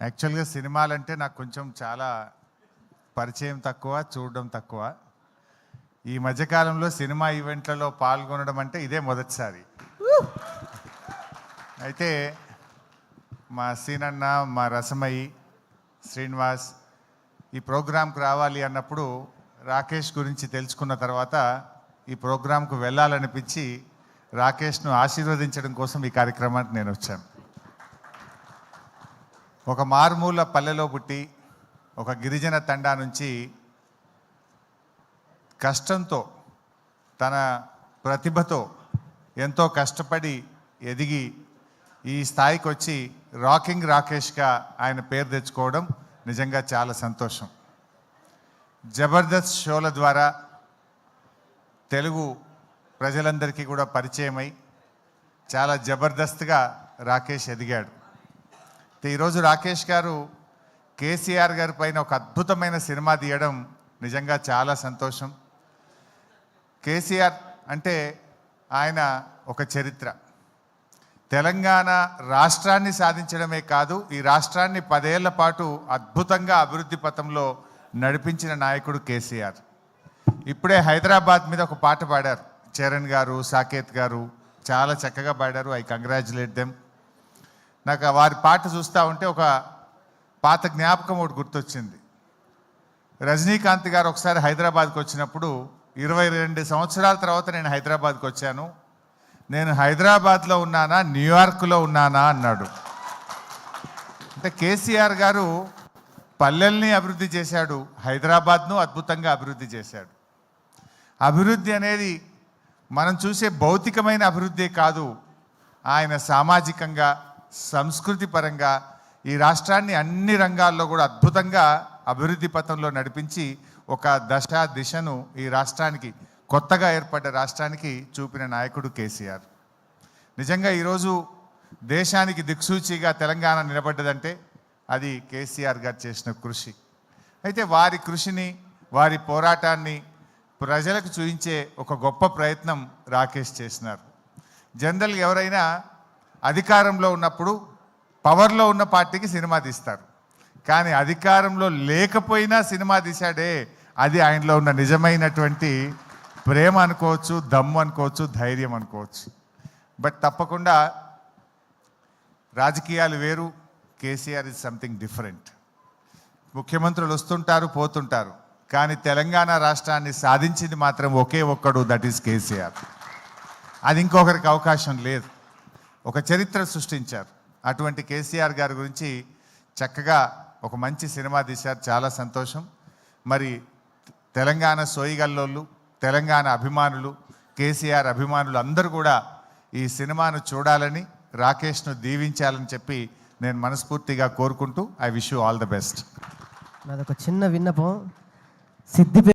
యాక్చువల్గా సినిమాలంటే నాకు కొంచెం చాలా పరిచయం తక్కువ, చూడడం తక్కువ. ఈ మధ్యకాలంలో సినిమా ఈవెంట్లలో పాల్గొనడం అంటే ఇదే మొదటిసారి. అయితే మా సీనన్న, మా రసమయి, శ్రీనివాస్ ఈ ప్రోగ్రాంకి రావాలి అన్నప్పుడు రాకేష్ గురించి తెలుసుకున్న తర్వాత ఈ ప్రోగ్రాంకు వెళ్ళాలనిపించి రాకేష్ను ఆశీర్వదించడం కోసం ఈ కార్యక్రమానికి నేను వచ్చాను. ఒక మారుమూల పల్లెలో పుట్టి ఒక గిరిజన తండా నుంచి కష్టంతో తన ప్రతిభతో ఎంతో కష్టపడి ఎదిగి ఈ స్థాయికి వచ్చి రాకింగ్ రాకేష్గా ఆయన పేరు తెచ్చుకోవడం నిజంగా చాలా సంతోషం. జబర్దస్త్ షోల ద్వారా తెలుగు ప్రజలందరికీ కూడా పరిచయమై చాలా జబర్దస్త్గా రాకేష్ ఎదిగాడు. ఈరోజు రాకేష్ గారు కేసీఆర్ గారి పైన ఒక అద్భుతమైన సినిమా తీయడం నిజంగా చాలా సంతోషం. కేసీఆర్ అంటే ఆయన ఒక చరిత్ర. తెలంగాణ రాష్ట్రాన్ని సాధించడమే కాదు, ఈ రాష్ట్రాన్ని 10 ఏళ్ల పాటు అద్భుతంగా అభివృద్ధి పథంలో నడిపించిన నాయకుడు కేసీఆర్. ఇప్పుడే హైదరాబాద్ మీద ఒక పాట పాడారు చరణ్ గారు, సాకేత్ గారు, చాలా చక్కగా పాడారు. I congratulate them. నాకు వారి పాట చూస్తూ ఉంటే ఒక పాత జ్ఞాపకం ఒకటి గుర్తొచ్చింది. రజనీకాంత్ గారు ఒకసారి హైదరాబాద్కి వచ్చినప్పుడు 22 సంవత్సరాల తర్వాత నేను హైదరాబాద్కి వచ్చాను, నేను హైదరాబాద్లో ఉన్నానా న్యూయార్క్లో ఉన్నానా అన్నాడు. అంటే కేసీఆర్ గారు పల్లెల్ని అభివృద్ధి చేశాడు, హైదరాబాద్ను అద్భుతంగా అభివృద్ధి చేశాడు. అభివృద్ధి అనేది మనం చూసే భౌతికమైన అభివృద్ధి కాదు, ఆయన సామాజికంగా, సంస్కృతి పరంగా ఈ రాష్ట్రాన్ని అన్ని రంగాల్లో కూడా అద్భుతంగా అభివృద్ధి పథంలో నడిపించి ఒక దిశను ఈ రాష్ట్రానికి, కొత్తగా ఏర్పడ్డ రాష్ట్రానికి చూపిన నాయకుడు కేసీఆర్. నిజంగా ఈరోజు దేశానికి దిక్సూచిగా తెలంగాణ నిలబడ్డదంటే అది కేసీఆర్ గారు చేసిన కృషి. అయితే వారి కృషిని, వారి పోరాటాన్ని ప్రజలకు చూపించే ఒక గొప్ప ప్రయత్నం రాకేష్ చేసినారు. జనరల్గా ఎవరైనా అధికారంలో ఉన్నప్పుడు పవర్లో ఉన్న పార్టీకి సినిమా తీస్తారు, కానీ అధికారంలో లేకపోయినా సినిమా తీశాడే, అది ఆయనలో ఉన్న నిజమైనటువంటి ప్రేమ అనుకోవచ్చు, దమ్ము అనుకోవచ్చు, ధైర్యం అనుకోవచ్చు. బట్ తప్పకుండా రాజకీయాలు వేరు, కేసీఆర్ ఇస్ సంథింగ్ డిఫరెంట్. ముఖ్యమంత్రులు వస్తుంటారు, పోతుంటారు, కానీ తెలంగాణ రాష్ట్రాన్ని సాధించింది మాత్రం ఒకే ఒక్కడు, దట్ ఈస్ కేసీఆర్. అది ఇంకొకరికి అవకాశం లేదు. ఒక చరిత్ర సృష్టించారు. అటువంటి కేసీఆర్ గారి గురించి చక్కగా ఒక మంచి సినిమా తీశారు, చాలా సంతోషం. మరి తెలంగాణ సోయిగల్లోళ్ళు, తెలంగాణ అభిమానులు, కేసీఆర్ అభిమానులు అందరూ కూడా ఈ సినిమాను చూడాలని, రాకేష్ను దీవించాలని చెప్పి నేను మనస్ఫూర్తిగా కోరుకుంటూ I wish you all the best. నాదొక చిన్న విన్నపం, సిద్దిపేట